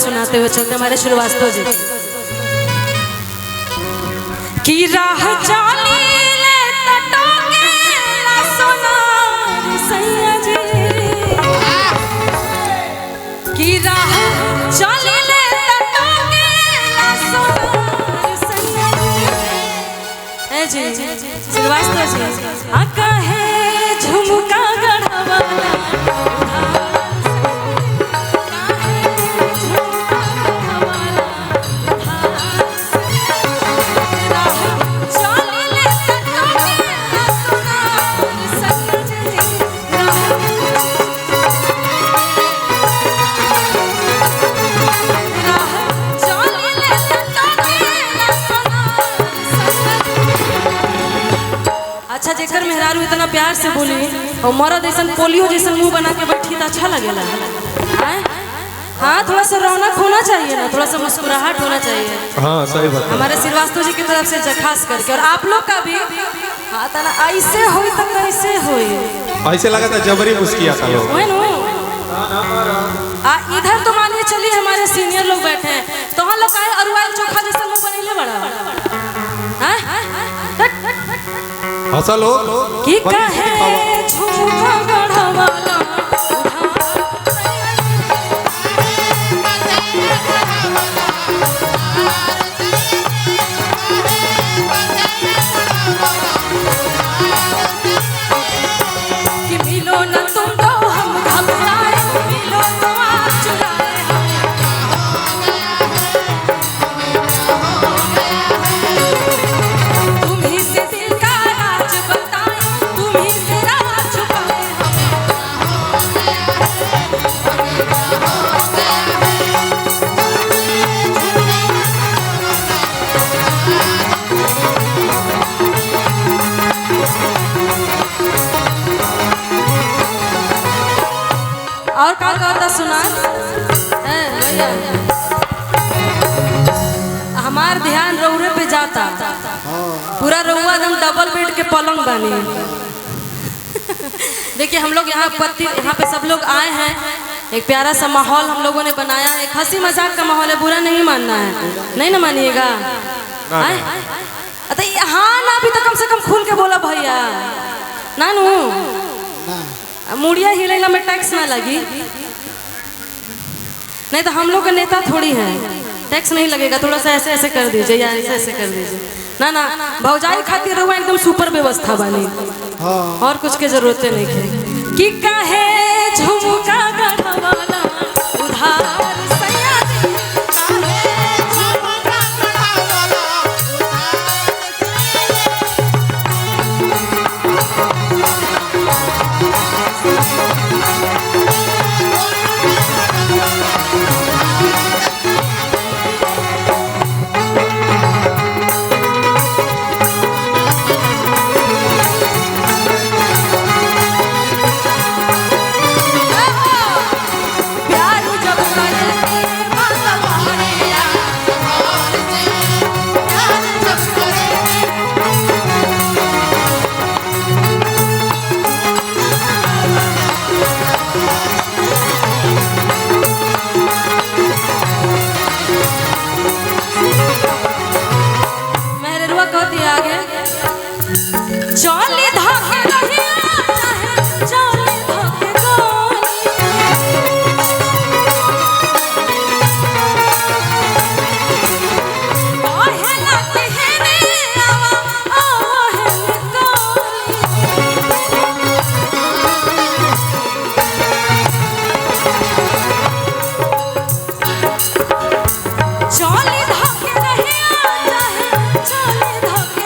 सुनाते हुए चलते हमारे श्रीवास्तव जी की राह चाली ले तटोगे ला सोनार सैया जी की राह चाली ले तटोगे ला सोनार सैया जी श्रीवास्तव जी आका है झुमका गढ़वाला अच्छा जेकर मेहरारू इतना प्यार से बोली और मरद ऐसा पोलियो जैसा मुंह बना के बैठी तो अच्छा लगेला। हाँ थोड़ा सा रौनक होना चाहिए ना, थोड़ा सा मुस्कुराहट होना चाहिए। हाँ सही बात। हमारे श्रीवास्तव जी की तरफ से खास करके और आप लोग का भी हाँ तना ऐसे होई तो कैसे होई ऐसे लगा था जबरी मुस्किया था लोग। इधर तो मानिए चलिए हमारे सीनियर लोग बैठे हैं तो हम लोग आए अरुआल चोखा जैसा मुंह बनेले बड़ा हंसा लो की कहे झुमका गढ़वाला कि मिलो न तुम तो हम घबराए मिलो तो आप चुराए तुम ही से दिल का राज बताए तुम ही से राज छुपाए और का कहता सुना भैया हमार ध्यान रौरे पे जाता पूरा रउआ एकदम डबल बेड के पलंग बनी। देखिए हम लोग यहाँ पे सब लोग आए हैं, एक प्यारा सा माहौल हम लोगों ने बनाया, एक हंसी मजाक का माहौल है, बुरा नहीं मानना है, नहीं ना मानिएगा। हाँ ना भी तो कम से कम खुल के बोला भैया नानू मुड़िया हिलेला में टैक्स ना लगी, नहीं तो हम लोग का नेता थोड़ी है, टैक्स नहीं लगेगा, थोड़ा सा ऐसे ऐसे कर दीजिए या ऐसे ऐसे कर दीजिए ना ना भौजाई खातिर रहुआ एकदम सुपर व्यवस्था बनी और कुछ के जरूरत नहीं है कि कहे झुमका गढ़वाला उधार सैया चौली धोखे रहिया चाहे चौली धोखे गोली ओहे लाती है रे आवा ओहे चौली धोखे रहिया चाहे चौली धोखे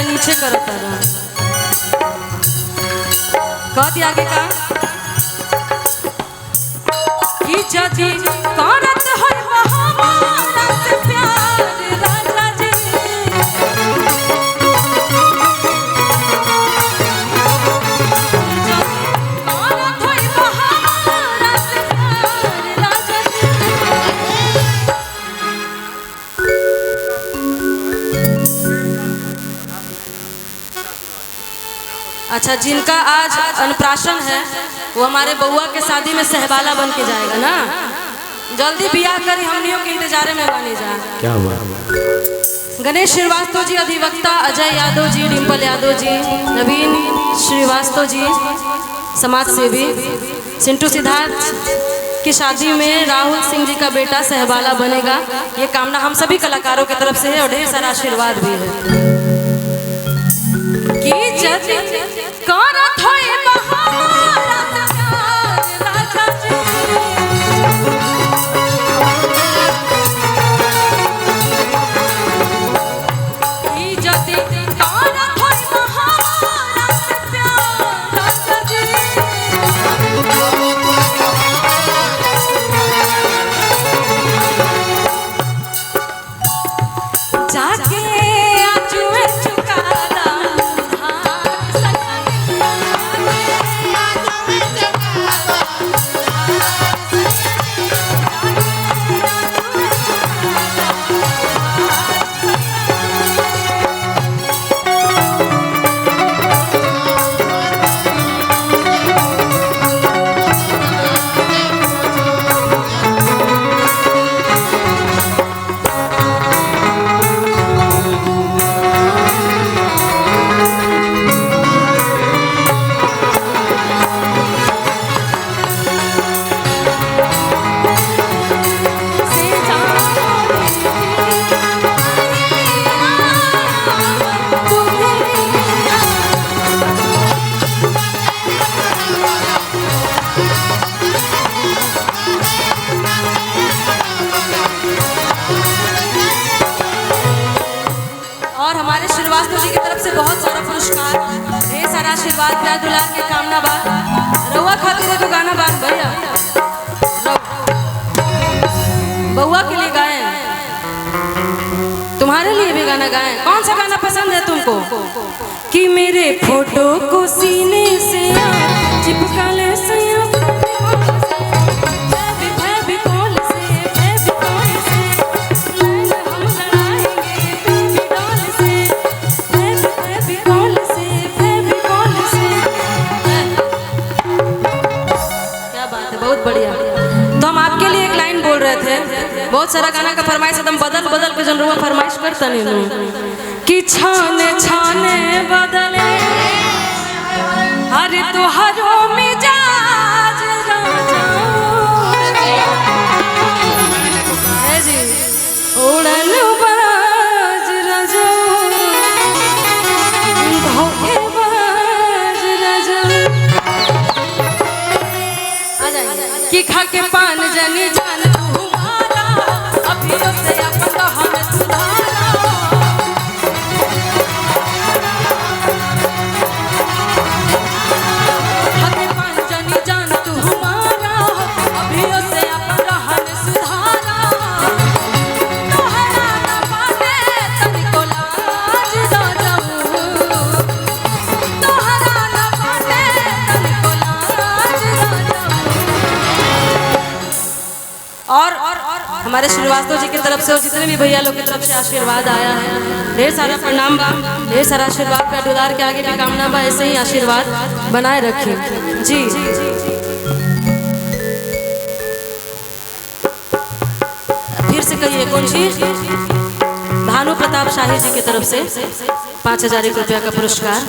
नीचे करता रहा कहती आगे का कि जजी करत है हमारा से प्यार राजा जी जजी अच्छा, जिनका आज अन्नप्राशन है वो हमारे बउआ के शादी में सहबाला बन के जाएगा ना। जल्दी बियाह करी, हमनियों के इंतजारे में बनी जा। क्या हुआ? गणेश श्रीवास्तव जी अधिवक्ता, अजय यादव जी, डिम्पल यादव जी, नवीन श्रीवास्तव जी समाज सेवी, सिंटू सिद्धार्थ की शादी में राहुल सिंह जी का बेटा सहबाला बनेगा। ये कामना हम सभी कलाकारों की तरफ से है और ढेर सारा आशीर्वाद भी है। श्रीवास्तव जी की तरफ से बहुत सारा पुरस्कार, ढेर सारा आशीर्वाद, प्यार दुलार के कामना बा। रउआ खातिर एगो गाना बा भैया, बउआ के लिए गाएं, तुम्हारे लिए भी गाना गाएं। कौन सा गाना पसंद है तुमको? कि मेरे फोटो को सीने से चिपका ले बहुत सारा गाना का फरमाइश एकदम बदल बदल के जनरुआ फरमाइश करता नहीं कि छाने छाने बदले अरे तो हरो मिजाज जी उड़न बाज राजा धोखेबाज राजा आ जाएंगे कि खा के पान जनी जान हमारे श्रीवास्तव जी की तरफ से और जितने भी भैया लोग की तरफ से आशीर्वाद आया है, ढेर सारा प्रणाम बा, ढेर सारा आशीर्वाद का दुलार के आगे की कामना बा। ऐसे ही आशीर्वाद बनाए रखें जी। फिर से कहिए कौन चीज? भानु प्रताप शाही जी की तरफ से 5000 रुपया का पुरस्कार।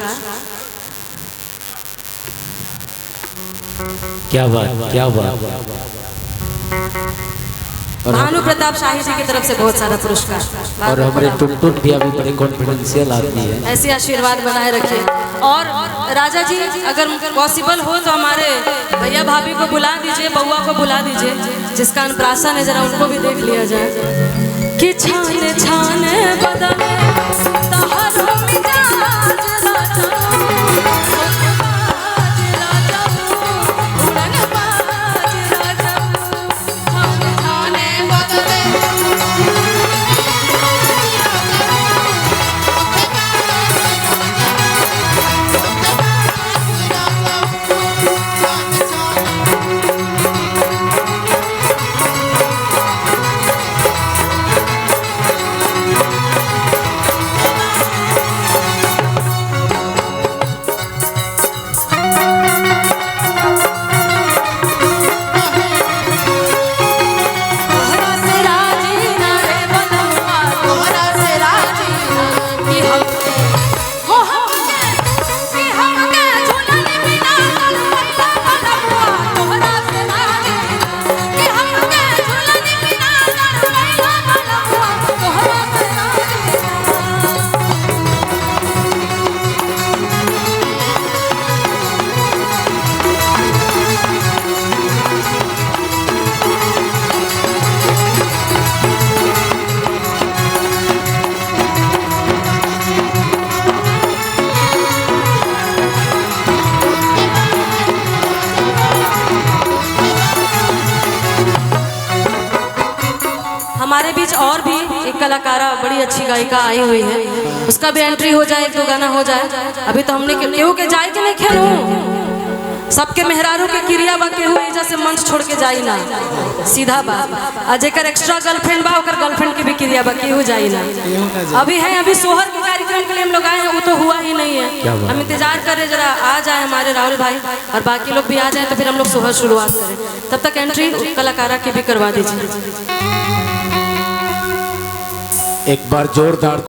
क्या बात, क्या बात। भानु प्रताप शाही जी की तरफ से बहुत सारा पुरस्कार। और हमारे टुनटुन भी अभी बड़े कॉन्फिडेंशियल आदमी है, ऐसे आशीर्वाद बनाए रखे। और राजा जी अगर पॉसिबल हो तो हमारे भैया भाभी को बुला दीजिए, बउआ को बुला दीजिए, जिसका अन्नप्राशन है, जरा उनको भी देख लिया जाए। कि छाने छाने बदले हमारे बीच और भी एक कलाकारा बड़ी अच्छी गायिका आई हुई है, उसका भी एंट्री हो जाए, एक दो गाना हो जाए। अभी तो हमने केहू के जाए के नहीं खेलू, सबके मेहरारू के क्रिया बा, केहू एजा से मंच छोड़ के जाई ना, सीधा बात। आ जेकर एक्स्ट्रा गर्लफ्रेंड बा ओकर गर्लफ्रेंड की भी क्रिया बा, केहू जाई ना। अभी है, अभी सोहर के कार्यक्रम के लिए हम लोग आए हैं, वो तो हुआ ही नहीं है। हम इंतजार कर रहे जरा आ जाए हमारे राहुल भाई और बाकी लोग भी आ जाए, तो फिर हम लोग सोहर शुरुआत करें। तब तक एंट्री कलाकारा की भी करवा दीजिए। एक बार जोरदार